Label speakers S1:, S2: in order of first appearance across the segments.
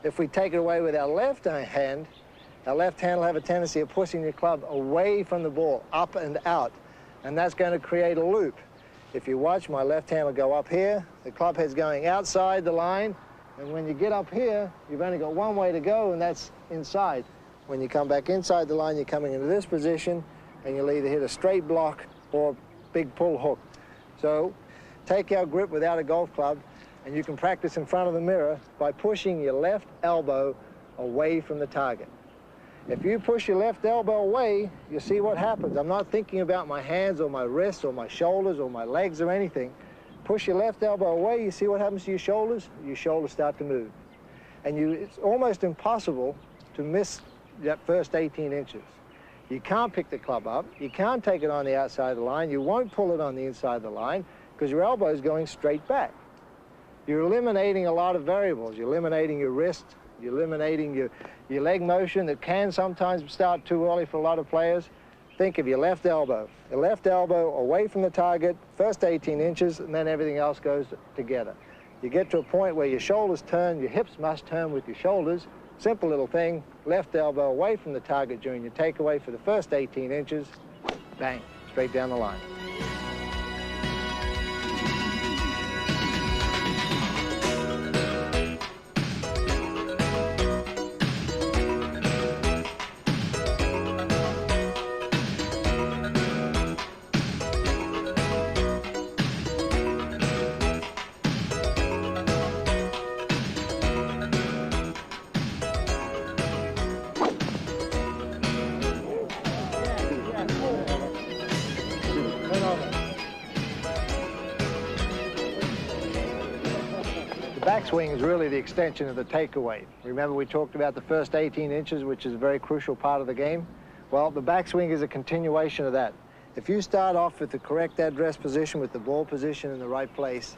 S1: If we take it away with our left hand will have a tendency of pushing your club away from the ball, up and out, and that's going to create a loop. If you watch, my left hand will go up here, the club head's going outside the line, and when you get up here, you've only got one way to go, and that's inside. When you come back inside the line, you're coming into this position, and you'll either hit a straight block or big pull hook. So take our grip without a golf club, and you can practice in front of the mirror by pushing your left elbow away from the target. If you push your left elbow away, you see what happens. I'm not thinking about my hands or my wrists or my shoulders or my legs or anything. Push your left elbow away, you see what happens to your shoulders? Your shoulders start to move. And it's almost impossible to miss that first 18 inches. You can't pick the club up, you can't take it on the outside of the line, you won't pull it on the inside of the line because your elbow is going straight back. You're eliminating a lot of variables. You're eliminating your wrist, you're eliminating your leg motion that can sometimes start too early for a lot of players. Think of your left elbow. The left elbow away from the target, first 18 inches, and then everything else goes together. You get to a point where your shoulders turn, your hips must turn with your shoulders. Simple little thing, left elbow away from the target during your takeaway for the first 18 inches, bang, straight down the line. Backswing is really the extension of the takeaway. Remember we talked about the first 18 inches, which is a very crucial part of the game? Well, the backswing is a continuation of that. If you start off with the correct address position, with the ball position in the right place,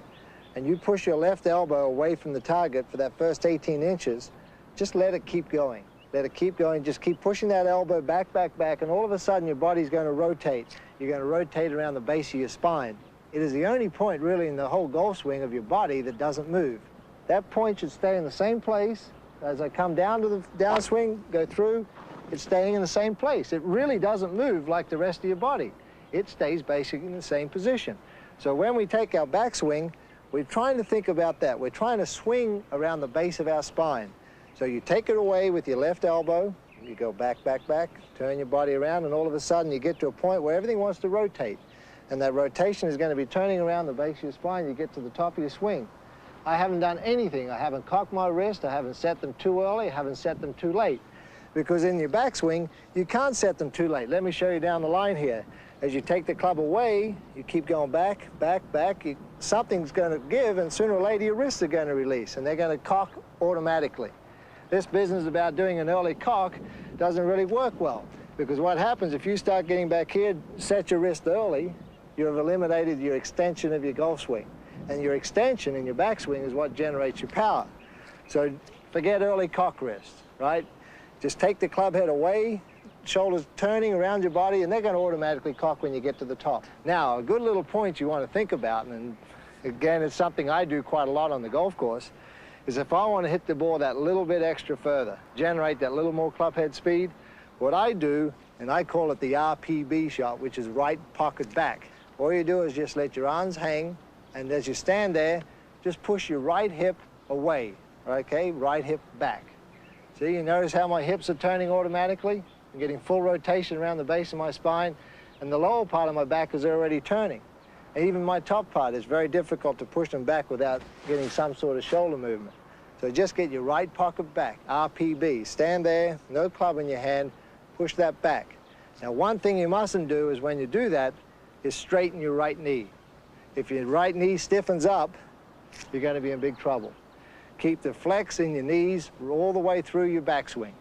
S1: and you push your left elbow away from the target for that first 18 inches, just let it keep going. Let it keep going, just keep pushing that elbow back, back, back, and all of a sudden your body's going to rotate. You're going to rotate around the base of your spine. It is the only point really in the whole golf swing of your body that doesn't move. That point should stay in the same place. As I come down to the downswing, go through, it's staying in the same place. It really doesn't move like the rest of your body. It stays basically in the same position. So when we take our backswing, we're trying to think about that. We're trying to swing around the base of our spine. So you take it away with your left elbow, you go back, back, back, turn your body around, and all of a sudden you get to a point where everything wants to rotate. And that rotation is going to be turning around the base of your spine. You get to the top of your swing. I haven't done anything. I haven't cocked my wrist. I haven't set them too early. I haven't set them too late. Because in your backswing, you can't set them too late. Let me show you down the line here. As you take the club away, you keep going back, back, back. Something's going to give, and sooner or later your wrists are going to release, and they're going to cock automatically. This business about doing an early cock doesn't really work well. Because what happens if you start getting back here, set your wrist early, you have eliminated your extension of your golf swing. And your extension in your backswing is what generates your power. So forget early cock wrist, right? Just take the club head away, shoulders turning around your body, and they're going to automatically cock when you get to the top. Now, a good little point you want to think about, and again, it's something I do quite a lot on the golf course, is if I want to hit the ball that little bit extra further, generate that little more club head speed, what I do, and I call it the RPB shot, which is right pocket back. All you do is just let your arms hang, and as you stand there, just push your right hip away, okay? Right hip back. See, you notice how my hips are turning automatically? I'm getting full rotation around the base of my spine, and the lower part of my back is already turning. And even my top part is very difficult to push them back without getting some sort of shoulder movement. So just get your right pocket back, RPB. Stand there, no club in your hand, push that back. Now, one thing you mustn't do is when you do that, is straighten your right knee. If your right knee stiffens up, you're going to be in big trouble. Keep the flex in your knees all the way through your backswing.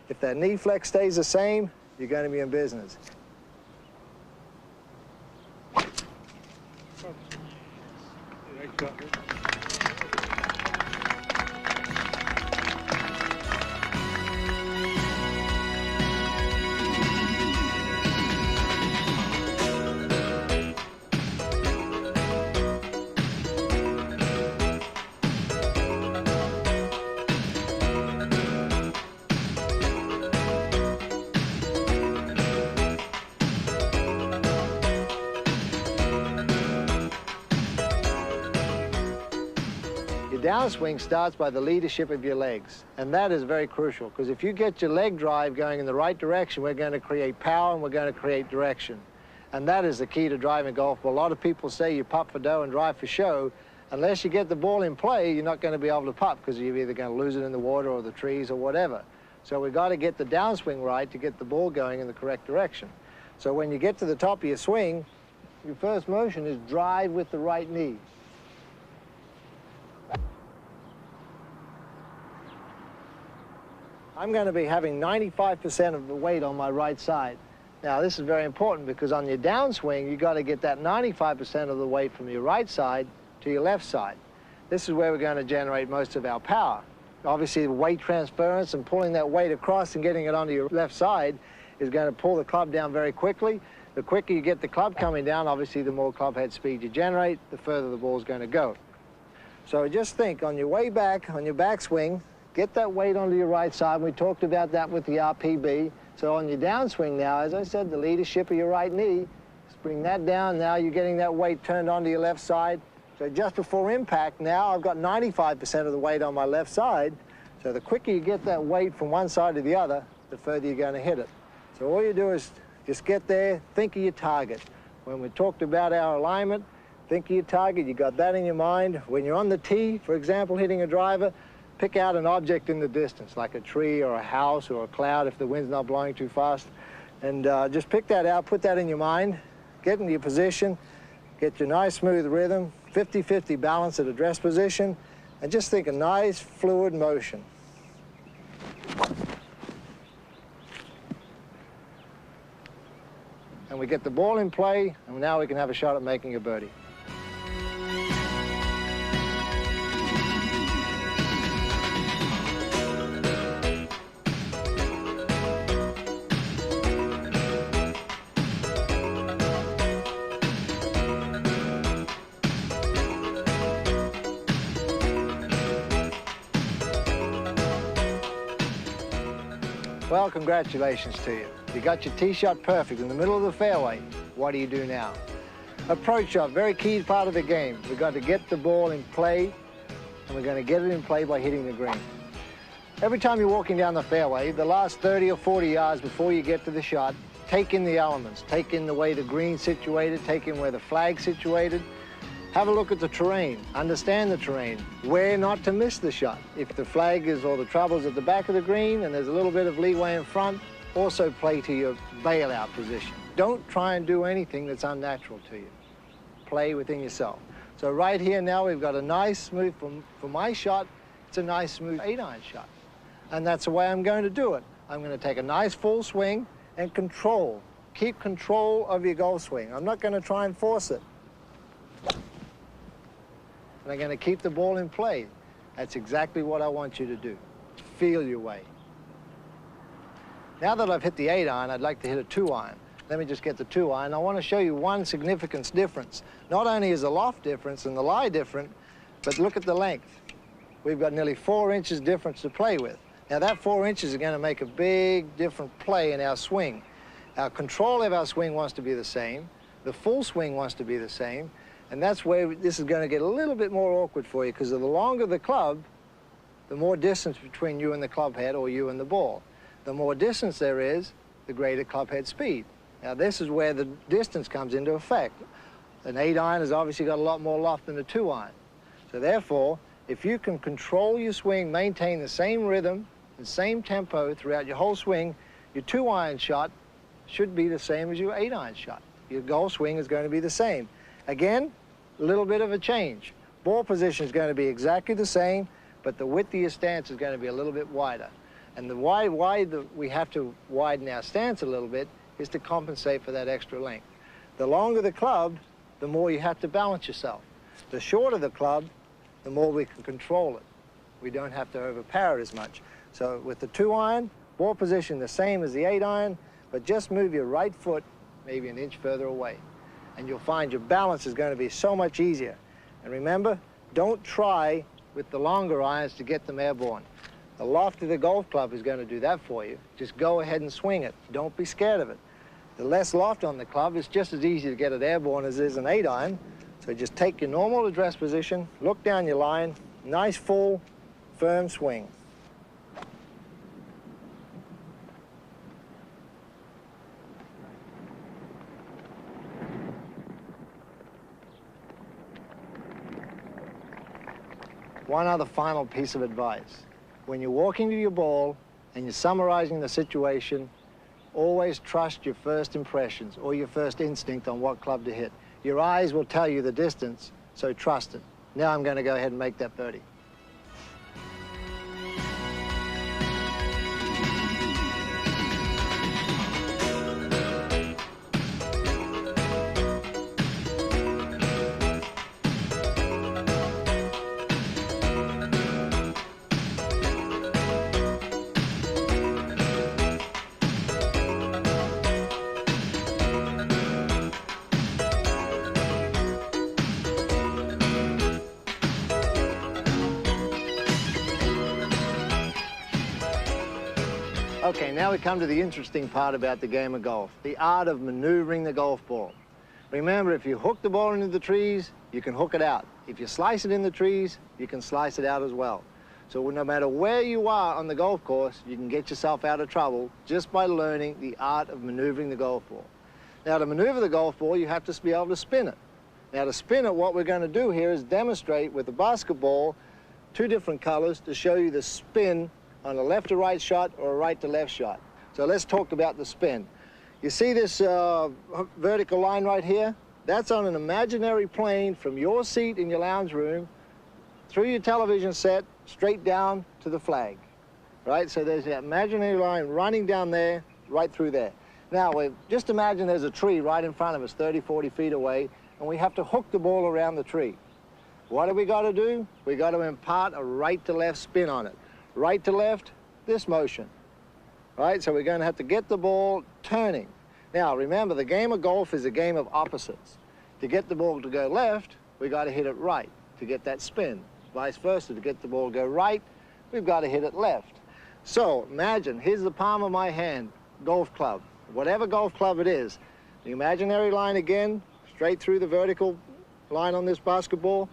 S1: If that knee flex stays the same, you're going to be in business. downswing starts by the leadership of your legs, and that is very crucial, because if you get your leg drive going in the right direction, we're going to create power and we're going to create direction. And that is the key to driving golf. But a lot of people say you putt for dough and drive for show. Unless you get the ball in play, you're not going to be able to putt, because you're either going to lose it in the water or the trees or whatever. So we've got to get the downswing right to get the ball going in the correct direction. So when you get to the top of your swing, your first motion is drive with the right knee. I'm going to be having 95% of the weight on my right side. Now, this is very important, because on your downswing, you've got to get that 95% of the weight from your right side to your left side. This is where we're going to generate most of our power. Obviously, the weight transference and pulling that weight across and getting it onto your left side is going to pull the club down very quickly. The quicker you get the club coming down, obviously, the more club head speed you generate, the further the ball is going to go. So just think, on your way back, on your backswing, get that weight onto your right side. We talked about that with the RPB. So on your downswing now, as I said, the leadership of your right knee, just bring that down. Now you're getting that weight turned onto your left side. So just before impact, now I've got 95% of the weight on my left side. So the quicker you get that weight from one side to the other, the further you're going to hit it. So all you do is just get there, think of your target. When we talked about our alignment, think of your target. You got that in your mind. When you're on the tee, for example, hitting a driver, pick out an object in the distance, like a tree or a house or a cloud if the wind's not blowing too fast. And just pick that out, put that in your mind, get into your position, get your nice smooth rhythm, 50-50 balance at address position, and just think a nice fluid motion. And we get the ball in play, and now we can have a shot at making a birdie. Well, congratulations to you. You got your tee shot perfect in the middle of the fairway. What do you do now? Approach shot, very key part of the game. We've got to get the ball in play, and we're going to get it in play by hitting the green. Every time you're walking down the fairway, the last 30 or 40 yards before you get to the shot, take in the elements. Take in the way the green's situated, take in where the flag's situated. Have a look at the terrain, understand the terrain, where not to miss the shot. If the flag is or the trouble's at the back of the green and there's a little bit of leeway in front, also play to your bailout position. Don't try and do anything that's unnatural to you. Play within yourself. So right here now we've got a nice smooth, for my shot, it's a nice smooth 8-iron shot. And that's the way I'm going to do it. I'm going to take a nice full swing and control. Keep control of your golf swing. I'm not going to try and force it. And I'm going to keep the ball in play. That's exactly what I want you to do. Feel your way. Now that I've hit the 8-iron, I'd like to hit a 2-iron. Let me just get the 2-iron. I want to show you one significant difference. Not only is the loft difference and the lie different, but look at the length. We've got nearly 4 inches difference to play with. Now that 4 inches is going to make a big different play in our swing. Our control of our swing wants to be the same. The full swing wants to be the same. And that's where this is going to get a little bit more awkward for you, because the longer the club, the more distance between you and the club head or you and the ball. The more distance there is, the greater club head speed. Now this is where the distance comes into effect. An 8-iron has obviously got a lot more loft than a 2-iron. So therefore, if you can control your swing, maintain the same rhythm and same tempo throughout your whole swing, your 2-iron shot should be the same as your 8-iron shot. Your golf swing is going to be the same. Again, a little bit of a change. Ball position is going to be exactly the same, but the width of your stance is going to be a little bit wider. And the why we have to widen our stance a little bit is to compensate for that extra length. The longer the club, the more you have to balance yourself. The shorter the club, the more we can control it. We don't have to overpower it as much. So with the 2-iron, ball position the same as the 8-iron, but just move your right foot maybe an inch further away. And you'll find your balance is going to be so much easier. And remember, don't try with the longer irons to get them airborne. The loft of the golf club is going to do that for you. Just go ahead and swing it. Don't be scared of it. The less loft on the club, it's just as easy to get it airborne as it is an 8-iron. So just take your normal address position, look down your line, Nice, full, firm swing. One other final piece of advice. When you're walking to your ball and you're summarizing the situation, always trust your first impressions or your first instinct on what club to hit. Your eyes will tell you the distance, so trust it. Now I'm going to go ahead and make that birdie. Okay, now we come to the interesting part about the game of golf, the art of maneuvering the golf ball. Remember, if you hook the ball into the trees, you can hook it out. If you slice it in the trees, you can slice it out as well. So no matter where you are on the golf course, you can get yourself out of trouble just by learning the art of maneuvering the golf ball. Now, to maneuver the golf ball, you have to be able to spin it. Now, to spin it, what we're going to do here is demonstrate with the basketball, two different colors, to show you the spin on a left to right shot or a right to left shot. So let's talk about the spin. You see this vertical line right here? That's on an imaginary plane from your seat in your lounge room through your television set straight down to the flag, right? So there's that imaginary line running down there, right through there. Now, just imagine there's a tree right in front of us, 30, 40 feet away, and we have to hook the ball around the tree. What do we got to do? We got to impart a right to left spin on it. Right to left, this motion, right? So we're going to have to get the ball turning. Now, remember, the game of golf is a game of opposites. To get the ball to go left, we got to hit it right to get that spin. Vice versa, to get the ball to go right, we've got to hit it left. So imagine, here's the palm of my hand, golf club, whatever golf club it is. The imaginary line again, straight through the vertical line on this basketball.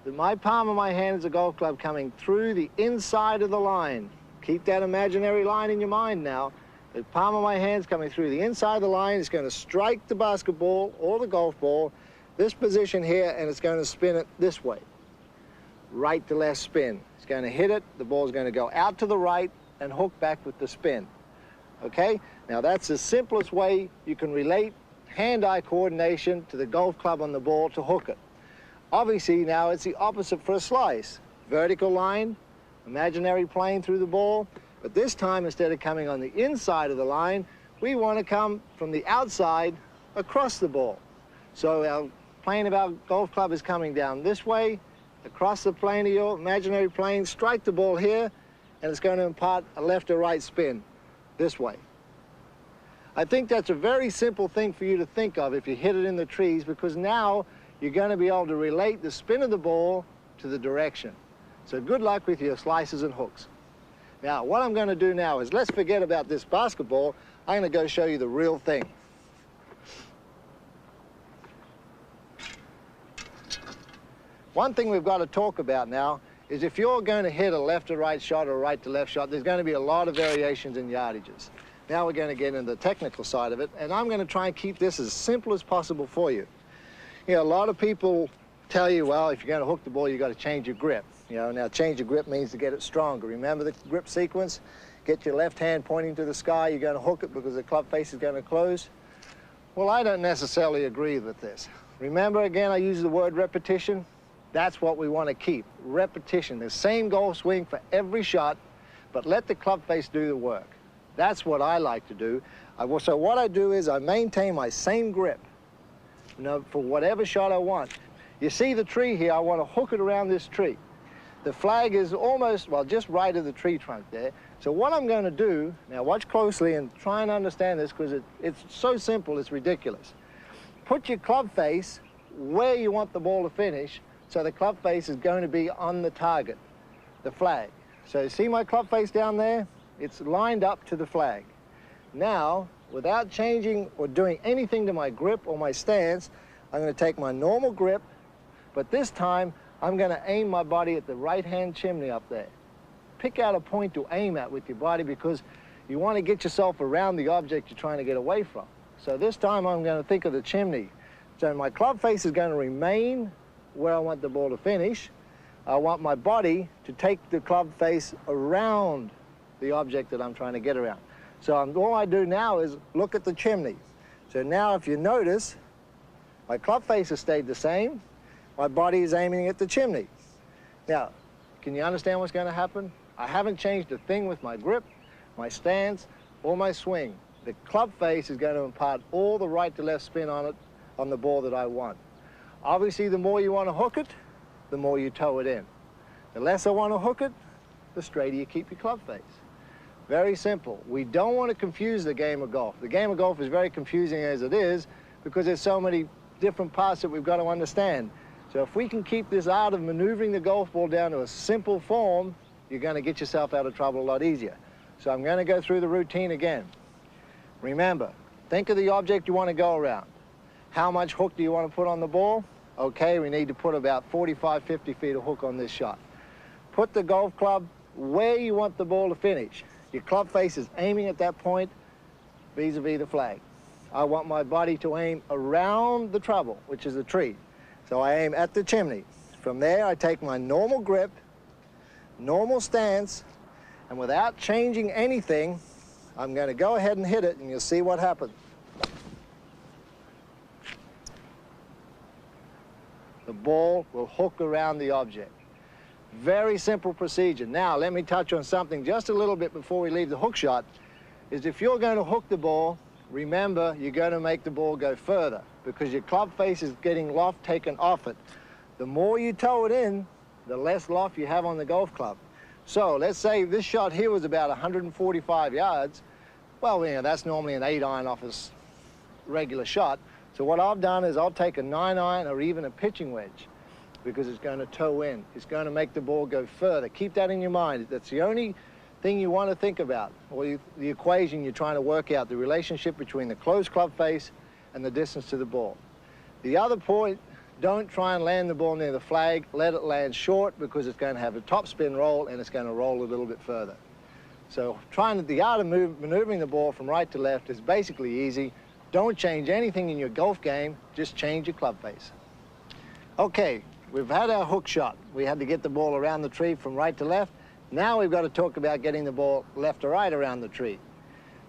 S1: My palm of my hand is a golf club coming through the inside of the line. Keep that imaginary line in your mind now. The palm of my hand's coming through the inside of the line. It's going to strike the basketball or the golf ball, this position here, and it's going to spin it this way. Right to left spin. It's going to hit it. The ball's going to go out to the right and hook back with the spin. Okay? Now that's the simplest way you can relate hand-eye coordination to the golf club on the ball to hook it. Obviously, now it's the opposite for a slice. Vertical line, imaginary plane through the ball, but this time, instead of coming on the inside of the line, we want to come from the outside across the ball. So our plane of our golf club is coming down this way, across the plane of your imaginary plane, strike the ball here, and it's going to impart a left or right spin this way. I think that's a very simple thing for you to think of if you hit it in the trees, because now you're going to be able to relate the spin of the ball to the direction. So good luck with your slices and hooks. Now, what I'm going to do now is, let's forget about this basketball. I'm going to go show you the real thing. One thing we've got to talk about now is if you're going to hit a left to right shot or a right to left shot, there's going to be a lot of variations in yardages. Now we're going to get into the technical side of it, and I'm going to try and keep this as simple as possible for you. You know, a lot of people tell you, well, if you're going to hook the ball, you've got to change your grip. You know, now change your grip means to get it stronger. Remember the grip sequence? Get your left hand pointing to the sky. You're going to hook it because the club face is going to close. Well, I don't necessarily agree with this. Remember, again, I use the word repetition. That's what we want to keep, repetition. The same golf swing for every shot, but let the club face do the work. That's what I like to do. So what I do is I maintain my same grip, you know, for whatever shot I want. You see the tree here, I want to hook it around this tree. The flag is almost, well, just right of the tree trunk there. So what I'm going to do, now watch closely and try and understand this, because it's so simple, it's ridiculous. Put your club face where you want the ball to finish, so the club face is going to be on the target, the flag. So you see my club face down there? It's lined up to the flag. Now, without changing or doing anything to my grip or my stance, I'm going to take my normal grip, but this time I'm going to aim my body at the right-hand chimney up there. Pick out a point to aim at with your body because you want to get yourself around the object you're trying to get away from. So this time I'm going to think of the chimney. So my club face is going to remain where I want the ball to finish. I want my body to take the club face around the object that I'm trying to get around. So all I do now is look at the chimney. So now if you notice, my club face has stayed the same. My body is aiming at the chimney. Now, can you understand what's going to happen? I haven't changed a thing with my grip, my stance, or my swing. The club face is going to impart all the right to left spin on it, on the ball that I want. Obviously, the more you want to hook it, the more you toe it in. The less I want to hook it, the straighter you keep your club face. Very simple. We don't want to confuse the game of golf. The game of golf is very confusing as it is because there's so many different parts that we've got to understand. So if we can keep this art of maneuvering the golf ball down to a simple form, you're going to get yourself out of trouble a lot easier. So I'm going to go through the routine again. Remember, think of the object you want to go around. How much hook do you want to put on the ball? Okay, we need to put about 45, 50 feet of hook on this shot. Put the golf club where you want the ball to finish. Your club face is aiming at that point vis-a-vis the flag. I want my body to aim around the trouble, which is the tree. So I aim at the chimney. From there, I take my normal grip, normal stance, and without changing anything, I'm going to go ahead and hit it, and you'll see what happens. The ball will hook around the object. Very simple procedure. Now, let me touch on something just a little bit before we leave the hook shot, is if you're going to hook the ball, remember, you're going to make the ball go further because your club face is getting loft taken off it. The more you toe it in, the less loft you have on the golf club. So let's say this shot here was about 145 yards. Well, you know, that's normally an 8-iron off a regular shot. So what I've done is I'll take a 9-iron or even a pitching wedge because it's going to toe in. It's going to make the ball go further. Keep that in your mind. That's the only thing you want to think about, or the equation you're trying to work out, the relationship between the closed club face and the distance to the ball. The other point, don't try and land the ball near the flag. Let it land short because it's going to have a top spin roll and it's going to roll a little bit further. So the art of maneuvering the ball from right to left is basically easy. Don't change anything in your golf game, just change your club face. Okay, we've had our hook shot. We had to get the ball around the tree from right to left. Now we've got to talk about getting the ball left to right around the tree.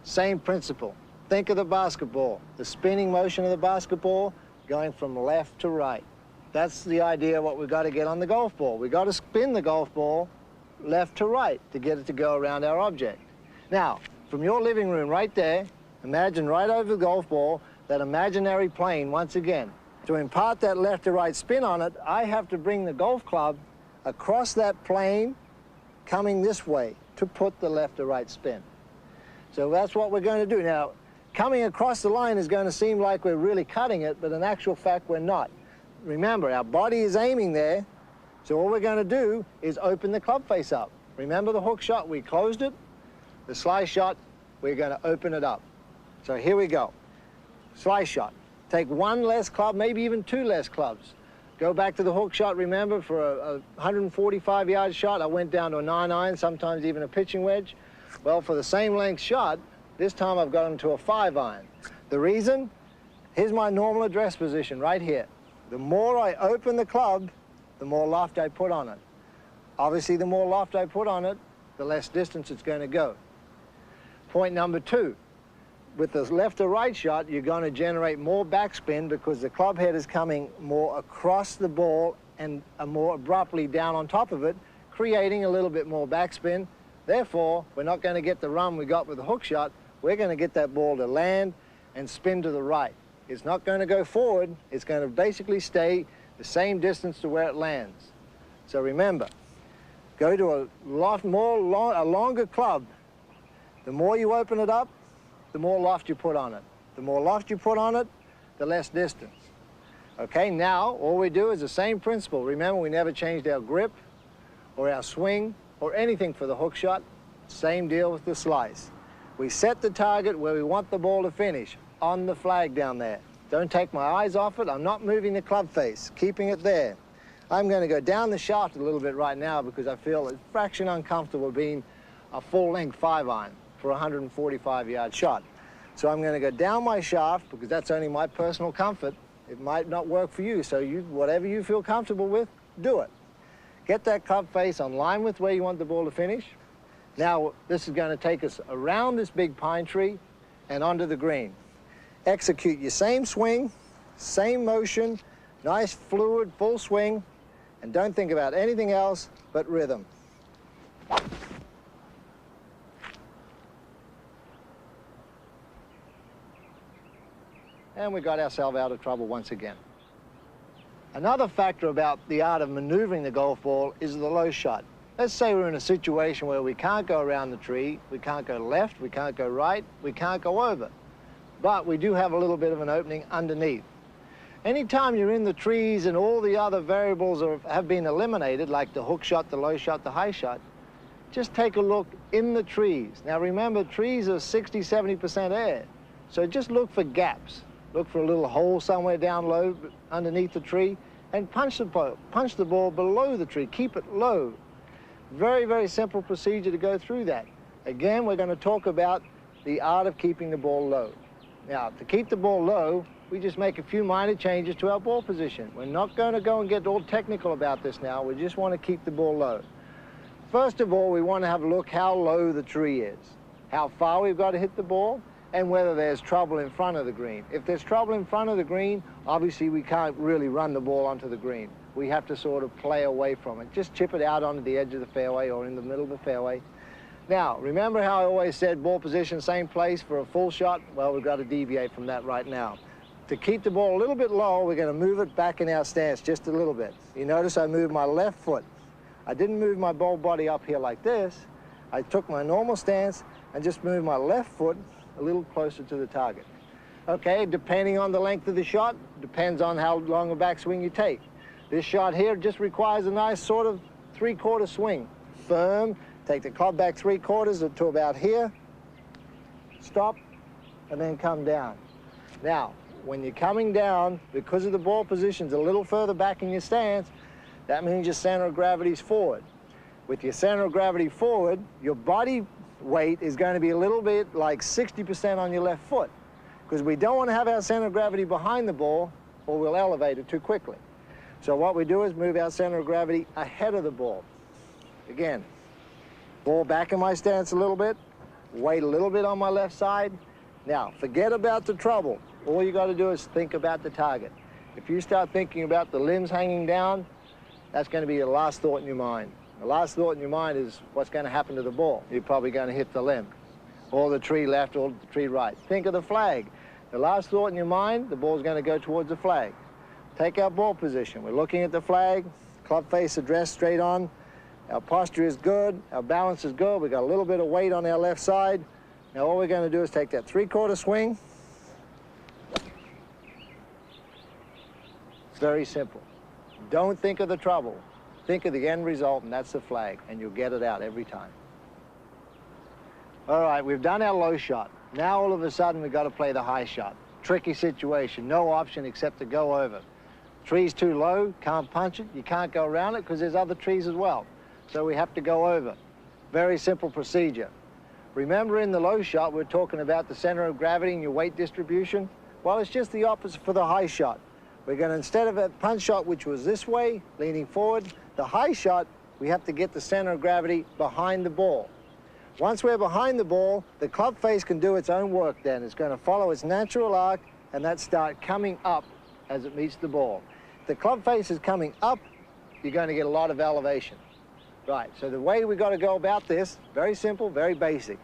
S1: Same principle. Think of the basketball, the spinning motion of the basketball going from left to right. That's the idea of what we've got to get on the golf ball. We've got to spin the golf ball left to right to get it to go around our object. Now, from your living room right there, imagine right over the golf ball, that imaginary plane once again. To impart that left to right spin on it, I have to bring the golf club across that plane coming this way to put the left to right spin. So that's what we're going to do. Now, coming across the line is going to seem like we're really cutting it, but in actual fact, we're not. Remember, our body is aiming there, so all we're going to do is open the club face up. Remember the hook shot, we closed it. The slice shot, we're going to open it up. So here we go. Slice shot. Take one less club, maybe even two less clubs. Go back to the hook shot, remember, for a 145-yard shot, I went down to a 9-iron, sometimes even a pitching wedge. Well, for the same length shot, this time I've got them to a 5-iron. The reason? Here's my normal address position right here. The more I open the club, the more loft I put on it. Obviously, the more loft I put on it, the less distance it's going to go. Point number 2. With the left to right shot, you're going to generate more backspin because the club head is coming more across the ball and more abruptly down on top of it, creating a little bit more backspin. Therefore, we're not going to get the run we got with the hook shot. We're going to get that ball to land and spin to the right. It's not going to go forward. It's going to basically stay the same distance to where it lands. So remember, go to a longer club. The more you open it up, the more loft you put on it. The more loft you put on it, the less distance. Okay, now all we do is the same principle. Remember, we never changed our grip or our swing or anything for the hook shot. Same deal with the slice. We set the target where we want the ball to finish, on the flag down there. Don't take my eyes off it. I'm not moving the club face, keeping it there. I'm going to go down the shaft a little bit right now because I feel a fraction uncomfortable being a full-length 5-iron for a 145-yard shot. So I'm going to go down my shaft because that's only my personal comfort. It might not work for you, so whatever you feel comfortable with, do it. Get that club face on line with where you want the ball to finish. Now, this is going to take us around this big pine tree and onto the green. Execute your same swing, same motion, nice fluid, full swing, and don't think about anything else but rhythm. And we got ourselves out of trouble once again. Another factor about the art of maneuvering the golf ball is the low shot. Let's say we're in a situation where we can't go around the tree, we can't go left, we can't go right, we can't go over. But we do have a little bit of an opening underneath. Anytime you're in the trees and all the other variables have been eliminated, like the hook shot, the low shot, the high shot, just take a look in the trees. Now remember, trees are 60, 70% air. So just look for gaps. Look for a little hole somewhere down low underneath the tree and punch the ball below the tree. Keep it low. Very, very simple procedure to go through that. Again, we're going to talk about the art of keeping the ball low. Now, to keep the ball low, we just make a few minor changes to our ball position. We're not going to go and get all technical about this now. We just want to keep the ball low. First of all, we want to have a look how low the tree is, how far we've got to hit the ball, and whether there's trouble in front of the green. If there's trouble in front of the green, obviously we can't really run the ball onto the green. We have to sort of play away from it. Just chip it out onto the edge of the fairway or in the middle of the fairway. Now, remember how I always said ball position, same place for a full shot? Well, we've got to deviate from that right now. To keep the ball a little bit low, we're going to move it back in our stance just a little bit. You notice I moved my left foot. I didn't move my ball body up here like this. I took my normal stance and just moved my left foot a little closer to the target. Okay, depending on the length of the shot, depends on how long a backswing you take. This shot here just requires a nice sort of 3/4 swing. Firm, take the club back 3/4 to about here, stop, and then come down. Now, when you're coming down, because of the ball position's a little further back in your stance, that means your center of gravity's forward. With your center of gravity forward, your body weight is going to be a little bit like 60% on your left foot, because we don't want to have our center of gravity behind the ball or we'll elevate it too quickly. So what we do is move our center of gravity ahead of the ball. Again, ball back in my stance a little bit, weight a little bit on my left side. Now, forget about the trouble. All you got to do is think about the target. If you start thinking about the limbs hanging down, that's going to be your last thought in your mind. The last thought in your mind is what's going to happen to the ball. You're probably going to hit the limb, or the tree left, or the tree right. Think of the flag. The last thought in your mind, the ball's going to go towards the flag. Take our ball position. We're looking at the flag, club face addressed straight on. Our posture is good, our balance is good. We've got a little bit of weight on our left side. Now all we're going to do is take that 3/4 swing. It's very simple. Don't think of the trouble. Think of the end result, and that's the flag, and you'll get it out every time. All right, we've done our low shot. Now all of a sudden we've got to play the high shot. Tricky situation, no option except to go over. Tree's too low, can't punch it, you can't go around it because there's other trees as well. So we have to go over. Very simple procedure. Remember in the low shot, we're talking about the center of gravity and your weight distribution. Well, it's just the opposite for the high shot. We're going to, instead of a punch shot, which was this way, leaning forward, the high shot, we have to get the center of gravity behind the ball. Once we're behind the ball, the club face can do its own work then. It's going to follow its natural arc, and that start coming up as it meets the ball. If the club face is coming up, you're going to get a lot of elevation. Right, so the way we got to go about this, very simple, very basic.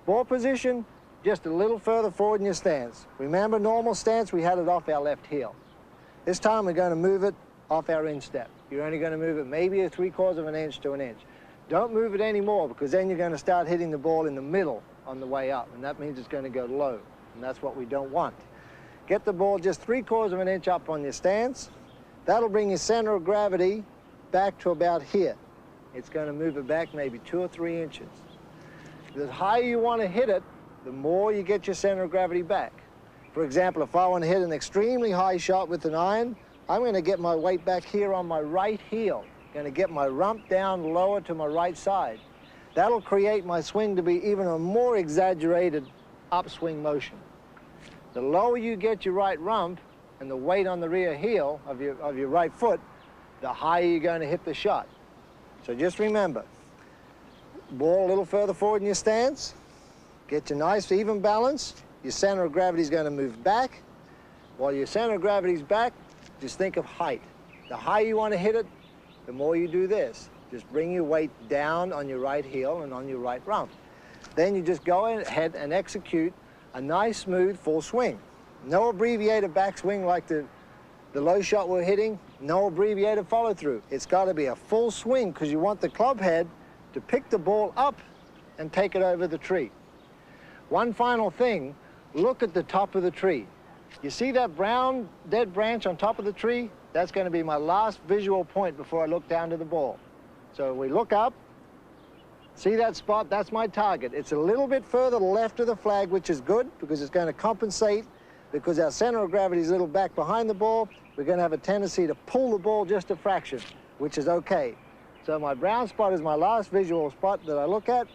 S1: Ball position, just a little further forward in your stance. Remember, normal stance, we had it off our left heel. This time we're going to move it off our instep. You're only going to move it maybe a 3/4 inch to an inch. Don't move it anymore, because then you're going to start hitting the ball in the middle on the way up, and that means it's going to go low, and that's what we don't want. Get the ball just 3/4 inch up on your stance. That'll bring your center of gravity back to about here. It's going to move it back maybe 2 or 3 inches. The higher you want to hit it, the more you get your center of gravity back. For example, if I want to hit an extremely high shot with an iron, I'm going to get my weight back here on my right heel. Going to get my rump down lower to my right side. That'll create my swing to be even a more exaggerated upswing motion. The lower you get your right rump and the weight on the rear heel of your right foot, the higher you're going to hit the shot. So just remember, ball a little further forward in your stance, get your nice even balance. Your center of gravity is going to move back. While your center of gravity is back, just think of height. The higher you want to hit it, the more you do this. Just bring your weight down on your right heel and on your right rump. Then you just go ahead and execute a nice, smooth, full swing. No abbreviated backswing like the low shot we're hitting, no abbreviated follow through. It's got to be a full swing because you want the club head to pick the ball up and take it over the tree. One final thing, look at the top of the tree. You see that brown dead branch on top of the tree? That's going to be my last visual point before I look down to the ball. So we look up, see that spot, that's my target. It's a little bit further left of the flag, which is good because it's going to compensate because our center of gravity is a little back behind the ball. We're going to have a tendency to pull the ball just a fraction, which is okay. So my brown spot is my last visual spot that I look at.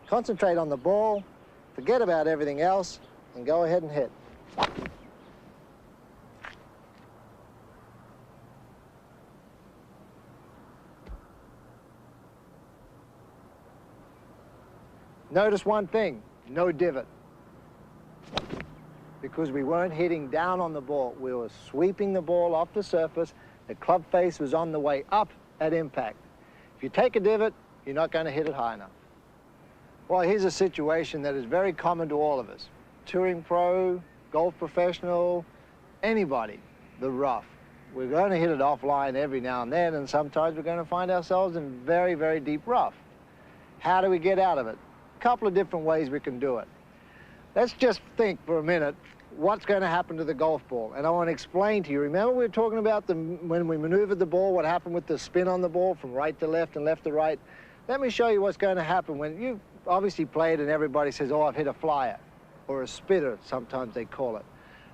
S1: Concentrate on the ball, forget about everything else, and go ahead and hit. Notice one thing, no divot. Because we weren't hitting down on the ball, we were sweeping the ball off the surface. The club face was on the way up at impact. If you take a divot, you're not going to hit it high enough. Well, here's a situation that is very common to all of us. Touring pro, golf professional, anybody, the rough. We're going to hit it offline every now and then, and sometimes we're going to find ourselves in very, very deep rough. How do we get out of it? A couple of different ways we can do it. Let's just think for a minute what's going to happen to the golf ball. And I want to explain to you, remember we were talking about when we maneuvered the ball, what happened with the spin on the ball from right to left and left to right? Let me show you what's going to happen when you obviously played and everybody says, oh, I've hit a flyer, or a spitter, sometimes they call it.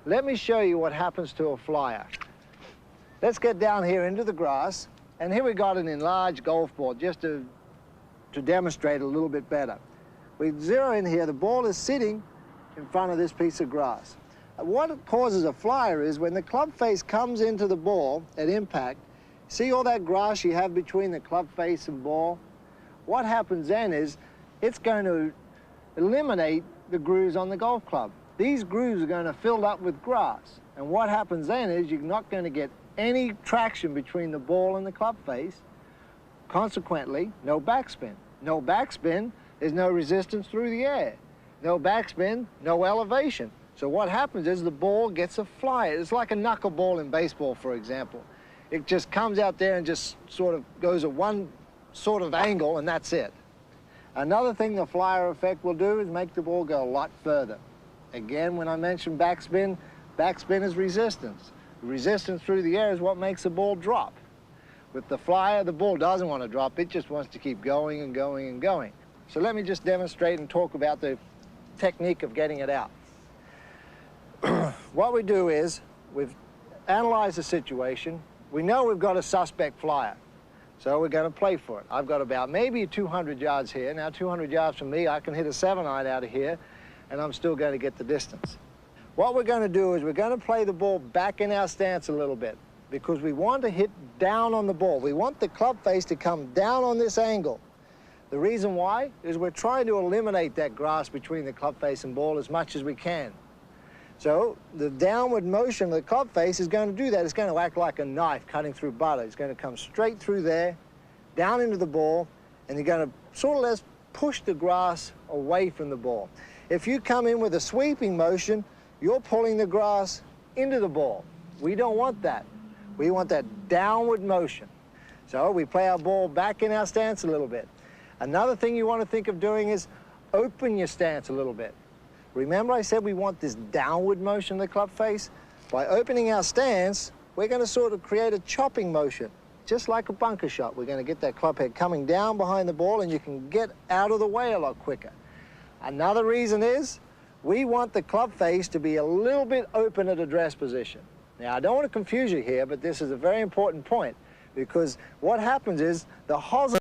S1: Let me show you what happens to a flyer. Let's get down here into the grass, and here we got an enlarged golf ball just to demonstrate a little bit better. We zero in here, the ball is sitting in front of this piece of grass. What causes a flyer is when the club face comes into the ball at impact, see all that grass you have between the club face and ball? What happens then is it's going to eliminate the grooves on the golf club. These grooves are going to fill up with grass. And what happens then is you're not going to get any traction between the ball and the club face. Consequently, no backspin. No backspin is no resistance through the air. No backspin, no elevation. So what happens is the ball gets a flyer. It's like a knuckleball in baseball, for example. It just comes out there and just sort of goes at one sort of angle, and that's it. Another thing the flyer effect will do is make the ball go a lot further. Again, when I mention backspin, backspin is resistance. Resistance through the air is what makes the ball drop. With the flyer, the ball doesn't want to drop. It just wants to keep going and going and going. So let me just demonstrate and talk about the technique of getting it out. What we do is we've analyzed the situation. We know we've got a suspect flyer, so we're going to play for it. I've got about maybe 200 yards here. Now, 200 yards from me, I can hit a 7-iron out of here, and I'm still going to get the distance. What we're going to do is we're going to play the ball back in our stance a little bit because we want to hit down on the ball. We want the club face to come down on this angle. The reason why is we're trying to eliminate that grass between the club face and ball as much as we can. So the downward motion of the club face is going to do that. It's going to act like a knife cutting through butter. It's going to come straight through there, down into the ball, and you're going to sort of let's push the grass away from the ball. If you come in with a sweeping motion, you're pulling the grass into the ball. We don't want that. We want that downward motion. So we play our ball back in our stance a little bit. Another thing you want to think of doing is open your stance a little bit. Remember I said we want this downward motion of the club face? By opening our stance, we're going to sort of create a chopping motion, just like a bunker shot. We're going to get that club head coming down behind the ball, and you can get out of the way a lot quicker. Another reason is we want the club face to be a little bit open at address position. Now, I don't want to confuse you here, but this is a very important point, because what happens is the hosel